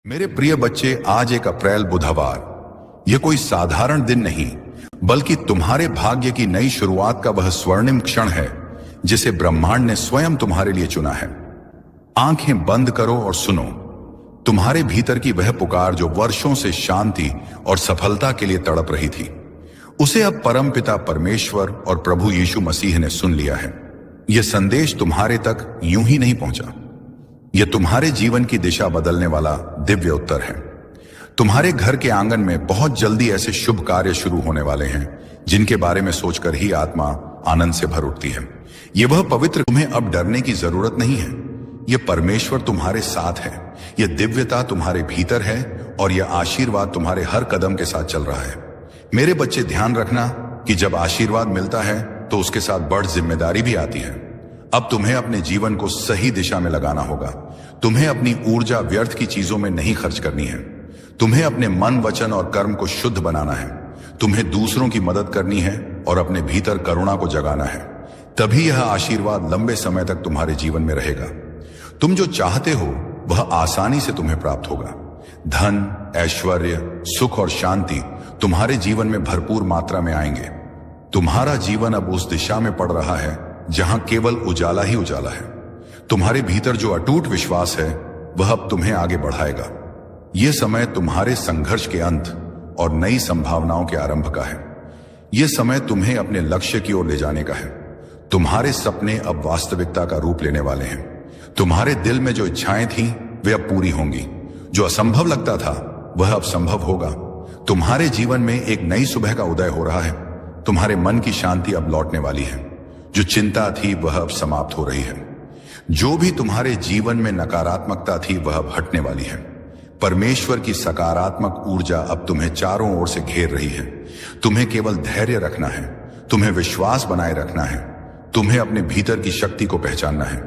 मेरे प्रिय बच्चे, आज 1 अप्रैल बुधवार। यह कोई साधारण दिन नहीं, बल्कि तुम्हारे भाग्य की नई शुरुआत का वह स्वर्णिम क्षण है जिसे ब्रह्मांड ने स्वयं तुम्हारे लिए चुना है। आंखें बंद करो और सुनो। तुम्हारे भीतर की वह पुकार जो वर्षों से शांति और सफलता के लिए तड़प रही थी, उसे अब परमपिता परमेश्वर और प्रभु यीशु मसीह ने सुन लिया है। यह संदेश तुम्हारे तक यूं ही नहीं पहुंचा। यह तुम्हारे जीवन की दिशा बदलने वाला दिव्य उत्तर है। तुम्हारे घर के आंगन में बहुत जल्दी ऐसे शुभ कार्य शुरू होने वाले हैं जिनके बारे में सोचकर ही आत्मा आनंद से भर उठती है। यह वह पवित्र, तुम्हें अब डरने की जरूरत नहीं है। यह परमेश्वर तुम्हारे साथ है, यह दिव्यता तुम्हारे भीतर है और यह आशीर्वाद तुम्हारे हर कदम के साथ चल रहा है। मेरे बच्चे, ध्यान रखना कि जब आशीर्वाद मिलता है तो उसके साथ बड़ी जिम्मेदारी भी आती है। अब तुम्हें अपने जीवन को सही दिशा में लगाना होगा। तुम्हें अपनी ऊर्जा व्यर्थ की चीजों में नहीं खर्च करनी है। तुम्हें अपने मन, वचन और कर्म को शुद्ध बनाना है। तुम्हें दूसरों की मदद करनी है और अपने भीतर करुणा को जगाना है। तभी यह आशीर्वाद लंबे समय तक तुम्हारे जीवन में रहेगा। तुम जो चाहते हो वह आसानी से तुम्हें प्राप्त होगा। धन, ऐश्वर्य, सुख और शांति तुम्हारे जीवन में भरपूर मात्रा में आएंगे। तुम्हारा जीवन अब उस दिशा में पड़ रहा है जहां केवल उजाला ही उजाला है। तुम्हारे भीतर जो अटूट विश्वास है वह अब तुम्हें आगे बढ़ाएगा। यह समय तुम्हारे संघर्ष के अंत और नई संभावनाओं के आरंभ का है। यह समय तुम्हें अपने लक्ष्य की ओर ले जाने का है। तुम्हारे सपने अब वास्तविकता का रूप लेने वाले हैं। तुम्हारे दिल में जो इच्छाएं थीं वे अब पूरी होंगी। जो असंभव लगता था वह अब संभव होगा। तुम्हारे जीवन में एक नई सुबह का उदय हो रहा है। तुम्हारे मन की शांति अब लौटने वाली है। जो चिंता थी वह अब समाप्त हो रही है। जो भी तुम्हारे जीवन में नकारात्मकता थी वह अब हटने वाली है। परमेश्वर की सकारात्मक ऊर्जा अब तुम्हें चारों ओर से घेर रही है। तुम्हें केवल धैर्य रखना है। तुम्हें विश्वास बनाए रखना है। तुम्हें अपने भीतर की शक्ति को पहचानना है।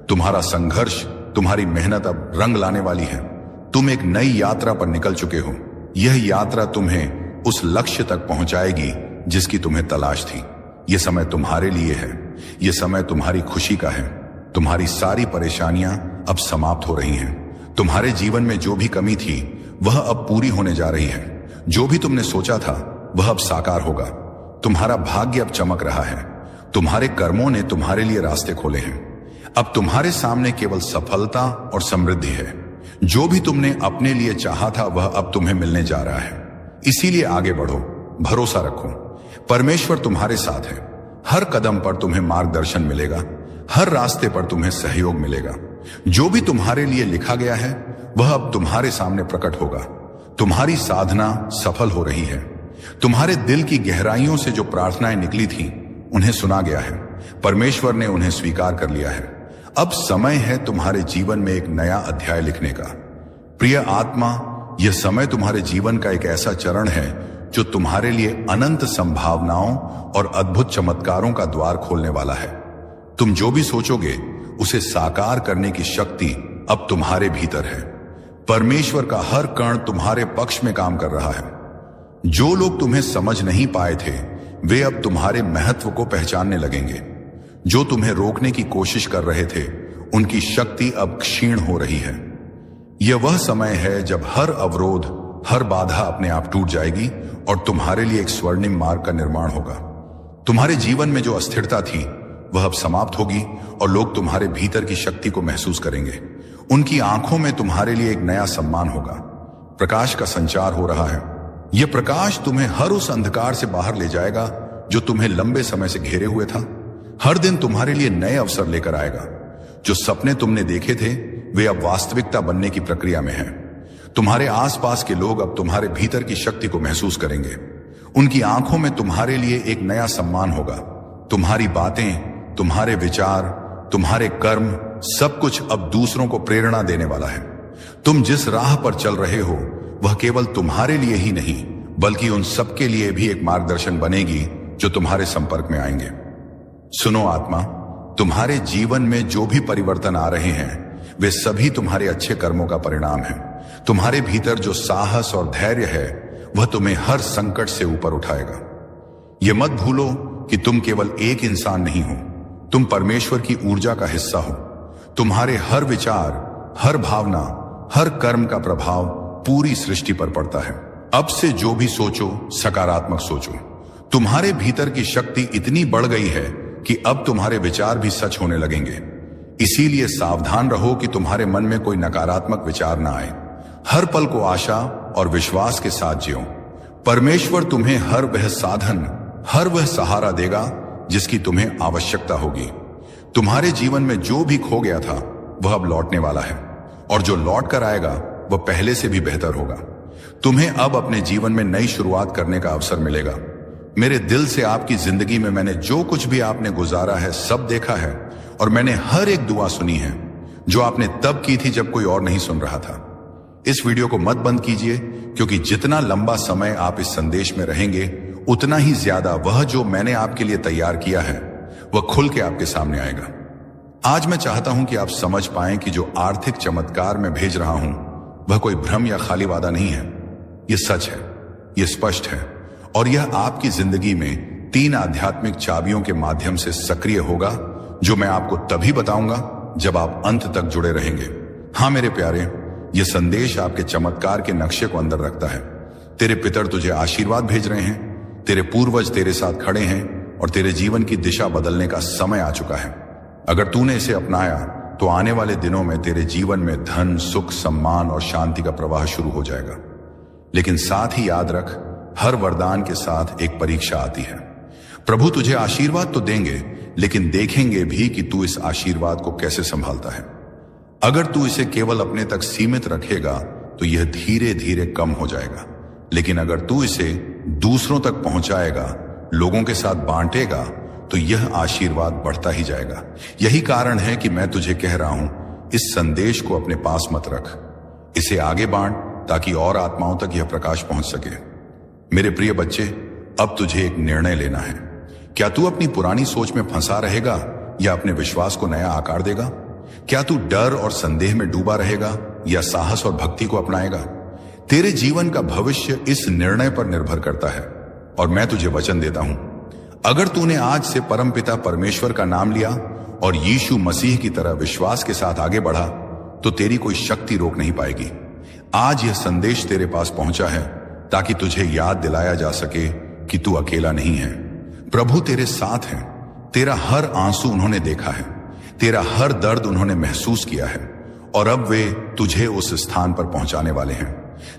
तुम्हारा संघर्ष, तुम्हारी मेहनत अब रंग लाने वाली है। तुम एक नई यात्रा पर निकल चुके हो। यह यात्रा तुम्हें उस लक्ष्य तक पहुंचाएगी जिसकी तुम्हें तलाश थी। यह समय तुम्हारे लिए है। यह समय तुम्हारी खुशी का है। तुम्हारी सारी परेशानियां अब समाप्त हो रही हैं। तुम्हारे जीवन में जो भी कमी थी वह अब पूरी होने जा रही है। जो भी तुमने सोचा था वह अब साकार होगा। तुम्हारा भाग्य अब चमक रहा है। तुम्हारे कर्मों ने तुम्हारे लिए रास्ते खोले हैं। अब तुम्हारे सामने केवल सफलता और समृद्धि है। जो भी तुमने अपने लिए चाहा था वह अब तुम्हें मिलने जा रहा है। इसीलिए आगे बढ़ो, भरोसा रखो। परमेश्वर तुम्हारे साथ है। हर कदम पर तुम्हें मार्गदर्शन मिलेगा। हर रास्ते पर तुम्हें सहयोग मिलेगा। जो भी तुम्हारे लिए लिखा गया है वह अब तुम्हारे सामने प्रकट होगा। तुम्हारी साधना सफल हो रही है। तुम्हारे दिल की गहराइयों से जो प्रार्थनाएं निकली थीं उन्हें सुना गया है। परमेश्वर ने उन्हें स्वीकार कर लिया है। अब समय है तुम्हारे जीवन में एक नया अध्याय लिखने का। प्रिय आत्मा, यह समय तुम्हारे जीवन का एक ऐसा चरण है जो तुम्हारे लिए अनंत संभावनाओं और अद्भुत चमत्कारों का द्वार खोलने वाला है। तुम जो भी सोचोगे उसे साकार करने की शक्ति अब तुम्हारे भीतर है। परमेश्वर का हर कण तुम्हारे पक्ष में काम कर रहा है। जो लोग तुम्हें समझ नहीं पाए थे वे अब तुम्हारे महत्व को पहचानने लगेंगे। जो तुम्हें रोकने की कोशिश कर रहे थे उनकी शक्ति अब क्षीण हो रही है। यह वह समय है जब हर अवरोध, हर बाधा अपने आप टूट जाएगी और तुम्हारे लिए एक स्वर्णिम मार्ग का निर्माण होगा। तुम्हारे जीवन में जो अस्थिरता थी वह अब समाप्त होगी और लोग तुम्हारे भीतर की शक्ति को महसूस करेंगे। उनकी आंखों में तुम्हारे लिए एक नया सम्मान होगा। प्रकाश का संचार हो रहा है। यह प्रकाश तुम्हें हर उस अंधकार से बाहर ले जाएगा जो तुम्हें लंबे समय से घेरे हुए था। हर दिन तुम्हारे लिए नए अवसर लेकर आएगा। जो सपने तुमने देखे थे वे अब वास्तविकता बनने की प्रक्रिया में हैं। तुम्हारे आसपास के लोग अब तुम्हारे भीतर की शक्ति को महसूस करेंगे। उनकी आंखों में तुम्हारे लिए एक नया सम्मान होगा। तुम्हारी बातें, तुम्हारे विचार, तुम्हारे कर्म, सब कुछ अब दूसरों को प्रेरणा देने वाला है। तुम जिस राह पर चल रहे हो वह केवल तुम्हारे लिए ही नहीं बल्कि उन सबके लिए भी एक मार्गदर्शन बनेगी जो तुम्हारे संपर्क में आएंगे। सुनो आत्मा, तुम्हारे जीवन में जो भी परिवर्तन आ रहे हैं वे सभी तुम्हारे अच्छे कर्मों का परिणाम है। तुम्हारे भीतर जो साहस और धैर्य है वह तुम्हें हर संकट से ऊपर उठाएगा। यह मत भूलो कि तुम केवल एक इंसान नहीं हो, तुम परमेश्वर की ऊर्जा का हिस्सा हो। तुम्हारे हर विचार, हर भावना, हर कर्म का प्रभाव पूरी सृष्टि पर पड़ता है। अब से जो भी सोचो सकारात्मक सोचो। तुम्हारे भीतर की शक्ति इतनी बढ़ गई है कि अब तुम्हारे विचार भी सच होने लगेंगे। इसीलिए सावधान रहो कि तुम्हारे मन में कोई नकारात्मक विचार ना आए। हर पल को आशा और विश्वास के साथ जियो। परमेश्वर तुम्हें हर वह साधन, हर वह सहारा देगा जिसकी तुम्हें आवश्यकता होगी। तुम्हारे जीवन में जो भी खो गया था वह अब लौटने वाला है, और जो लौट कर आएगा वह पहले से भी बेहतर होगा। तुम्हें अब अपने जीवन में नई शुरुआत करने का अवसर मिलेगा। मेरे दिल से आपकी जिंदगी में मैंने जो कुछ भी आपने गुजारा है सब देखा है, और मैंने हर एक दुआ सुनी है जो आपने तब की थी जब कोई और नहीं सुन रहा था। इस वीडियो को मत बंद कीजिए, क्योंकि जितना लंबा समय आप इस संदेश में रहेंगे उतना ही ज्यादा वह जो मैंने आपके लिए तैयार किया है वह खुल के आपके सामने आएगा। आज मैं चाहता हूं कि आप समझ पाएं कि जो आर्थिक चमत्कार मैं भेज रहा हूं वह कोई भ्रम या खाली वादा नहीं है। यह सच है, यह स्पष्ट है, और यह आपकी जिंदगी में 3 आध्यात्मिक चाबियों के माध्यम से सक्रिय होगा, जो मैं आपको तभी बताऊंगा जब आप अंत तक जुड़े रहेंगे। हां मेरे प्यारे, यह संदेश आपके चमत्कार के नक्शे को अंदर रखता है। तेरे पितर तुझे आशीर्वाद भेज रहे हैं, तेरे पूर्वज तेरे साथ खड़े हैं, और तेरे जीवन की दिशा बदलने का समय आ चुका है। अगर तूने इसे अपनाया तो आने वाले दिनों में तेरे जीवन में धन, सुख, सम्मान और शांति का प्रवाह शुरू हो जाएगा। लेकिन साथ ही याद रख, हर वरदान के साथ एक परीक्षा आती है। प्रभु तुझे आशीर्वाद तो देंगे, लेकिन देखेंगे भी कि तू इस आशीर्वाद को कैसे संभालता है। अगर तू इसे केवल अपने तक सीमित रखेगा तो यह धीरे धीरे कम हो जाएगा, लेकिन अगर तू इसे दूसरों तक पहुंचाएगा, लोगों के साथ बांटेगा, तो यह आशीर्वाद बढ़ता ही जाएगा। यही कारण है कि मैं तुझे कह रहा हूं, इस संदेश को अपने पास मत रख, इसे आगे बांट, ताकि और आत्माओं तक यह प्रकाश पहुंच सके। मेरे प्रिय बच्चे, अब तुझे एक निर्णय लेना है। क्या तू अपनी पुरानी सोच में फंसा रहेगा या अपने विश्वास को नया आकार देगा? क्या तू डर और संदेह में डूबा रहेगा या साहस और भक्ति को अपनाएगा? तेरे जीवन का भविष्य इस निर्णय पर निर्भर करता है, और मैं तुझे वचन देता हूं, अगर तूने आज से परमपिता परमेश्वर का नाम लिया और यीशु मसीह की तरह विश्वास के साथ आगे बढ़ा, तो तेरी कोई शक्ति रोक नहीं पाएगी। आज यह संदेश तेरे पास पहुंचा है ताकि तुझे याद दिलाया जा सके कि तू अकेला नहीं है। प्रभु तेरे साथ है। तेरा हर आंसू उन्होंने देखा है, तेरा हर दर्द उन्होंने महसूस किया है, और अब वे तुझे उस स्थान पर पहुंचाने वाले हैं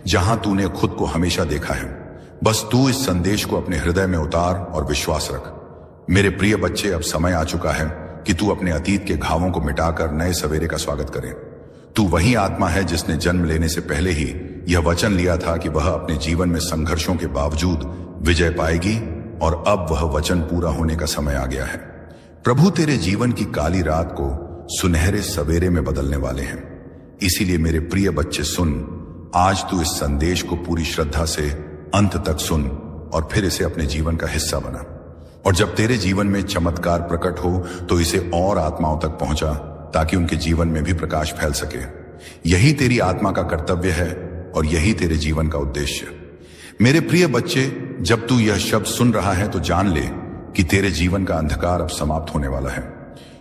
जहां तूने खुद को हमेशा देखा है। बस तू इस संदेश को अपने हृदय में उतार और विश्वास रख। मेरे प्रिय बच्चे, अब समय आ चुका है कि तू अपने अतीत के घावों को मिटाकर नए सवेरे का स्वागत करे। तू वही आत्मा है जिसने जन्म लेने से पहले ही यह वचन लिया था कि वह अपने जीवन में संघर्षों के बावजूद विजय पाएगी, और अब वह वचन पूरा होने का समय आ गया है। प्रभु तेरे जीवन की काली रात को सुनहरे सवेरे में बदलने वाले हैं। इसीलिए मेरे प्रिय बच्चे सुन, आज तू इस संदेश को पूरी श्रद्धा से अंत तक सुन और फिर इसे अपने जीवन का हिस्सा बना। और जब तेरे जीवन में चमत्कार प्रकट हो तो इसे और आत्माओं तक पहुंचा, ताकि उनके जीवन में भी प्रकाश फैल सके। यही तेरी आत्मा का कर्तव्य है और यही तेरे जीवन का उद्देश्य। मेरे प्रिय बच्चे, जब तू यह शब्द सुन रहा है तो जान ले कि तेरे जीवन का अंधकार अब समाप्त होने वाला है।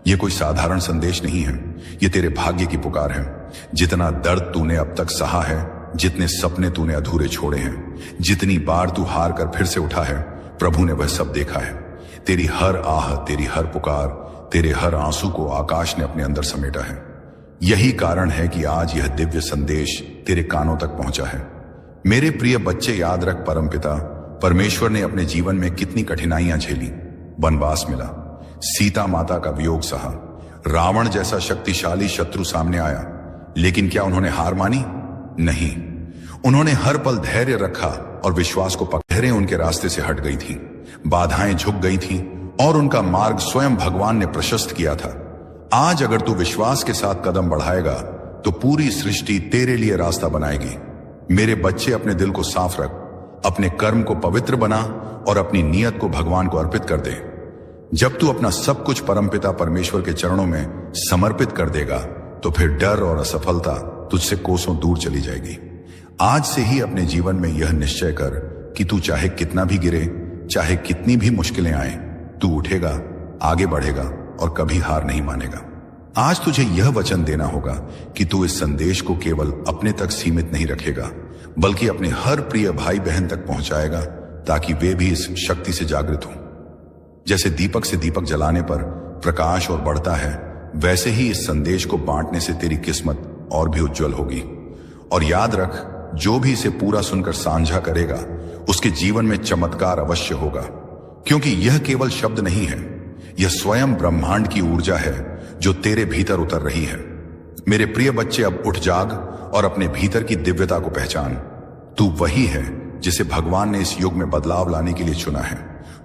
यह कोई साधारण संदेश नहीं है, यह तेरे भाग्य की पुकार है। जितना दर्द तूने अब तक सहा है, जितने सपने तूने अधूरे छोड़े हैं, जितनी बार तू हार कर फिर से उठा है, प्रभु ने वह सब देखा है। तेरी हर आह, तेरी हर पुकार, तेरे हर आंसू को आकाश ने अपने अंदर समेटा है। यही कारण है कि आज यह दिव्य संदेश तेरे कानों तक पहुंचा है। मेरे प्रिय बच्चे, याद रख, परमपिता परमेश्वर ने अपने जीवन में कितनी कठिनाइयां झेली। वनवास मिला, सीता माता का वियोग सहा, रावण जैसा शक्तिशाली शत्रु सामने आया, लेकिन क्या उन्होंने हार मानी? नहीं, उन्होंने हर पल धैर्य रखा और विश्वास को पकड़े। उनके रास्ते से हट गई थी, बाधाएं झुक गई थी, और उनका मार्ग स्वयं भगवान ने प्रशस्त किया था। आज अगर तू विश्वास के साथ कदम बढ़ाएगा तो पूरी सृष्टि तेरे लिए रास्ता बनाएगी। मेरे बच्चे, अपने दिल को साफ रख, अपने कर्म को पवित्र बना और अपनी नीयत को भगवान को अर्पित कर दे। जब तू अपना सब कुछ परमपिता परमेश्वर के चरणों में समर्पित कर देगा तो फिर डर और असफलता तुझसे कोसों दूर चली जाएगी। आज से ही अपने जीवन में यह निश्चय कर कि तू चाहे कितना भी गिरे, चाहे कितनी भी मुश्किलें आए, तू उठेगा, आगे बढ़ेगा और कभी हार नहीं मानेगा। आज तुझे यह वचन देना होगा कि तू इस संदेश को केवल अपने तक सीमित नहीं रखेगा, बल्कि अपने हर प्रिय भाई बहन तक पहुंचाएगा, ताकि वे भी इस शक्ति से जागृत हों। जैसे दीपक से दीपक जलाने पर प्रकाश और बढ़ता है, वैसे ही इस संदेश को बांटने से तेरी किस्मत और भी उज्जवल होगी। और याद रख, जो भी इसे पूरा सुनकर साझा करेगा, उसके जीवन में चमत्कार अवश्य होगा, क्योंकि यह केवल शब्द नहीं है, यह स्वयं ब्रह्मांड की ऊर्जा है जो तेरे भीतर उतर रही है। मेरे प्रिय बच्चे, अब उठ जाग और अपने भीतर की दिव्यता को पहचान। तू वही है जिसे भगवान ने इस युग में बदलाव लाने के लिए चुना है।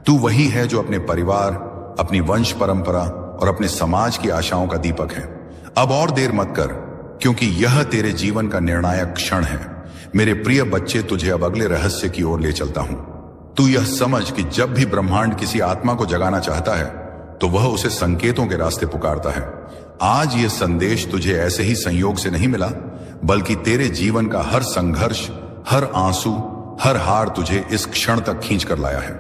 तू वही है जो अपने परिवार, अपनी वंश परंपरा और अपने समाज की आशाओं का दीपक है। अब और देर मत कर, क्योंकि यह तेरे जीवन का निर्णायक क्षण है। मेरे प्रिय बच्चे, तुझे अब अगले रहस्य की ओर ले चलता हूं। तू यह समझ कि जब भी ब्रह्मांड किसी आत्मा को जगाना चाहता है, तो वह उसे संकेतों के रास्ते पुकारता है। आज यह संदेश तुझे ऐसे ही संयोग से नहीं मिला, बल्कि तेरे जीवन का हर संघर्ष, हर आंसू, हर हार तुझे इस क्षण तक खींच कर लाया है।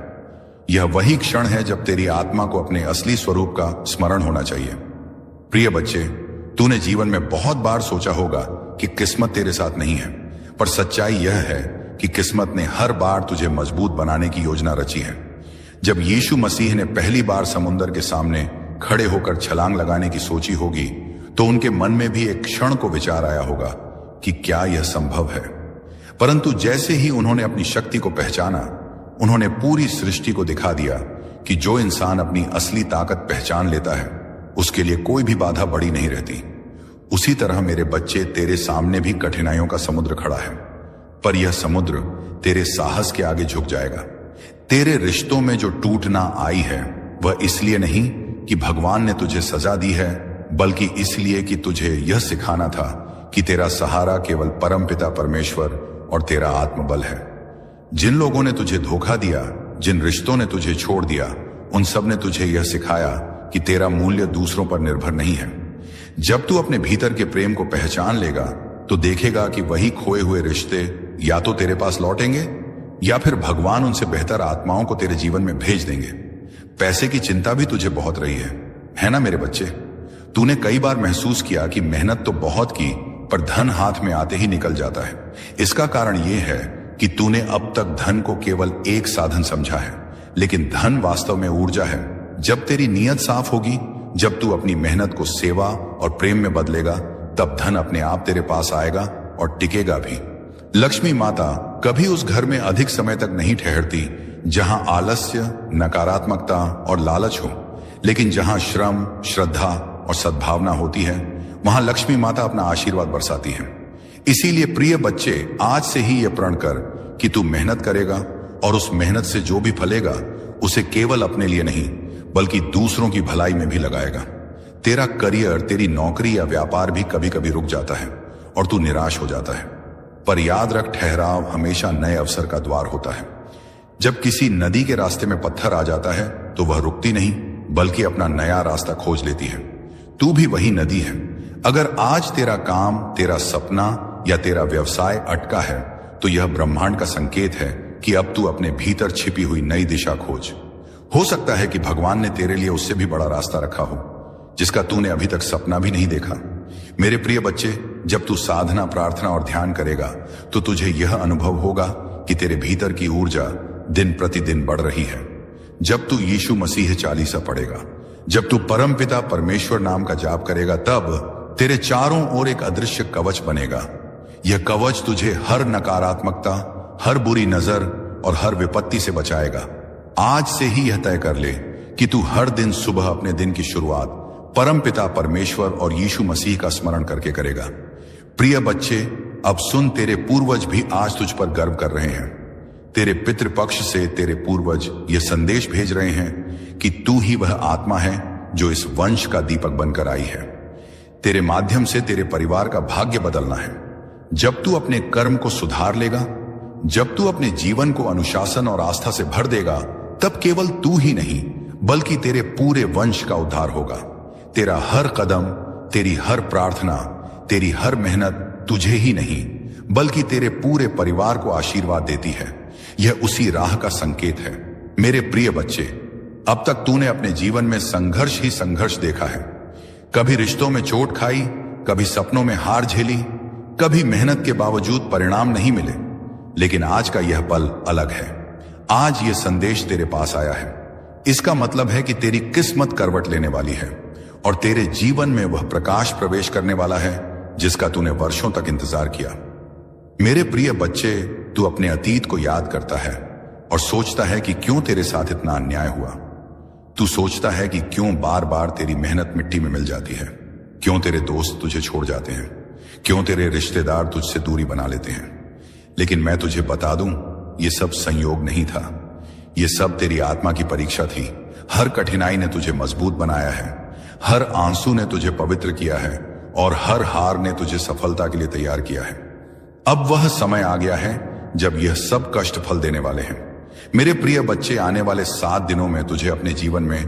यह वही क्षण है जब तेरी आत्मा को अपने असली स्वरूप का स्मरण होना चाहिए। प्रिय बच्चे, तूने जीवन में बहुत बार सोचा होगा कि किस्मत तेरे साथ नहीं है, पर सच्चाई यह है कि किस्मत ने हर बार तुझे मजबूत बनाने की योजना रची है। जब यीशु मसीह ने पहली बार समुद्र के सामने खड़े होकर छलांग लगाने की सोची होगी, तो उनके मन में भी एक क्षण को विचार आया होगा कि क्या यह संभव है। परंतु जैसे ही उन्होंने अपनी शक्ति को पहचाना, उन्होंने पूरी सृष्टि को दिखा दिया कि जो इंसान अपनी असली ताकत पहचान लेता है, उसके लिए कोई भी बाधा बड़ी नहीं रहती। उसी तरह मेरे बच्चे, तेरे सामने भी कठिनाइयों का समुद्र खड़ा है, पर यह समुद्र तेरे साहस के आगे झुक जाएगा। तेरे रिश्तों में जो टूटना आई है, वह इसलिए नहीं कि भगवान ने तुझे सजा दी है, बल्कि इसलिए कि तुझे यह सिखाना था कि तेरा सहारा केवल परमपिता परमेश्वर और तेरा आत्मबल है। जिन लोगों ने तुझे धोखा दिया, जिन रिश्तों ने तुझे छोड़ दिया, उन सब ने तुझे यह सिखाया कि तेरा मूल्य दूसरों पर निर्भर नहीं है। जब तू अपने भीतर के प्रेम को पहचान लेगा, तो देखेगा कि वही खोए हुए रिश्ते या तो तेरे पास लौटेंगे, या फिर भगवान उनसे बेहतर आत्माओं को तेरे जीवन में भेज देंगे। पैसे की चिंता भी तुझे बहुत रही है ना मेरे बच्चे? तूने कई बार महसूस किया कि मेहनत तो बहुत की, पर धन हाथ में आते ही निकल जाता है। इसका कारण यह है कि तूने अब तक धन को केवल एक साधन समझा है, लेकिन धन वास्तव में ऊर्जा है। जब तेरी नीयत साफ होगी, जब तू अपनी मेहनत को सेवा और प्रेम में बदलेगा, तब धन अपने आप तेरे पास आएगा और टिकेगा भी। लक्ष्मी माता कभी उस घर में अधिक समय तक नहीं ठहरती जहां आलस्य, नकारात्मकता और लालच हो, लेकिन जहां श्रम, श्रद्धा और सद्भावना होती है, वहां लक्ष्मी माता अपना आशीर्वाद बरसाती है। इसीलिए प्रिय बच्चे, आज से ही यह प्रण कर कि तू मेहनत करेगा, और उस मेहनत से जो भी फलेगा, उसे केवल अपने लिए नहीं, बल्कि दूसरों की भलाई में भी लगाएगा। तेरा करियर, तेरी नौकरी या व्यापार भी कभी कभी रुक जाता है और तू निराश हो जाता है, पर याद रख, ठहराव हमेशा नए अवसर का द्वार होता है। जब किसी नदी के रास्ते में पत्थर आ जाता है, तो वह रुकती नहीं, बल्कि अपना नया रास्ता खोज लेती है। तू भी वही नदी है। अगर आज तेरा काम, तेरा सपना या तेरा व्यवसाय अटका है, तो यह ब्रह्मांड का संकेत है कि अब तू अपने भीतर छिपी हुई नई दिशा खोज। हो सकता है कि भगवान ने तेरे लिए उससे भी बड़ा रास्ता रखा हो, जिसका तूने अभी तक सपना भी नहीं देखा। मेरे प्रिय बच्चे, जब तू साधना, प्रार्थना और ध्यान करेगा, तो तुझे यह अनुभव होगा कि तेरे भीतर की ऊर्जा दिन प्रतिदिन बढ़ रही है। जब तू यीशु मसीह चालीसा पढ़ेगा, जब तू परमपिता परमेश्वर नाम का जाप करेगा, तब तेरे चारों ओर एक अदृश्य कवच बनेगा। यह कवच तुझे हर नकारात्मकता, हर बुरी नजर और हर विपत्ति से बचाएगा। आज से ही यह तय कर ले कि तू हर दिन सुबह अपने दिन की शुरुआत परमपिता परमेश्वर और यीशु मसीह का स्मरण करके करेगा। प्रिय बच्चे, अब सुन, तेरे पूर्वज भी आज तुझ पर गर्व कर रहे हैं। तेरे पितृपक्ष से तेरे पूर्वज यह संदेश भेज रहे हैं कि तू ही वह आत्मा है जो इस वंश का दीपक बनकर आई है। तेरे माध्यम से तेरे परिवार का भाग्य बदलना है। जब तू अपने कर्म को सुधार लेगा, जब तू अपने जीवन को अनुशासन और आस्था से भर देगा, तब केवल तू ही नहीं, बल्कि तेरे पूरे वंश का उद्धार होगा। तेरा हर कदम, तेरी हर प्रार्थना, तेरी हर मेहनत तुझे ही नहीं, बल्कि तेरे पूरे परिवार को आशीर्वाद देती है। यह उसी राह का संकेत है। मेरे प्रिय बच्चे, अब तक तूने अपने जीवन में संघर्ष ही संघर्ष देखा है। कभी रिश्तों में चोट खाई, कभी सपनों में हार झेली, कभी मेहनत के बावजूद परिणाम नहीं मिले। लेकिन आज का यह पल अलग है। आज यह संदेश तेरे पास आया है। इसका मतलब है कि तेरी किस्मत करवट लेने वाली है और तेरे जीवन में वह प्रकाश प्रवेश करने वाला है जिसका तूने वर्षों तक इंतजार किया। मेरे प्रिय बच्चे, तू अपने अतीत को याद करता है और सोचता है कि क्यों तेरे साथ इतना अन्याय हुआ। तू सोचता है कि क्यों बार बार तेरी मेहनत मिट्टी में मिल जाती है, क्यों तेरे दोस्त तुझे छोड़ जाते हैं, क्यों तेरे रिश्तेदार तुझसे दूरी बना लेते हैं। लेकिन मैं तुझे बता दूं, ये सब संयोग नहीं था। ये सब तेरी आत्मा की परीक्षा थी। हर कठिनाई ने तुझे मजबूत बनाया है, हर आंसू ने तुझे पवित्र किया है और हर हार ने तुझे सफलता के लिए तैयार किया है। अब वह समय आ गया है जब यह सब कष्ट फल देने वाले हैं। मेरे प्रिय बच्चे, आने वाले 7 दिनों में तुझे अपने जीवन में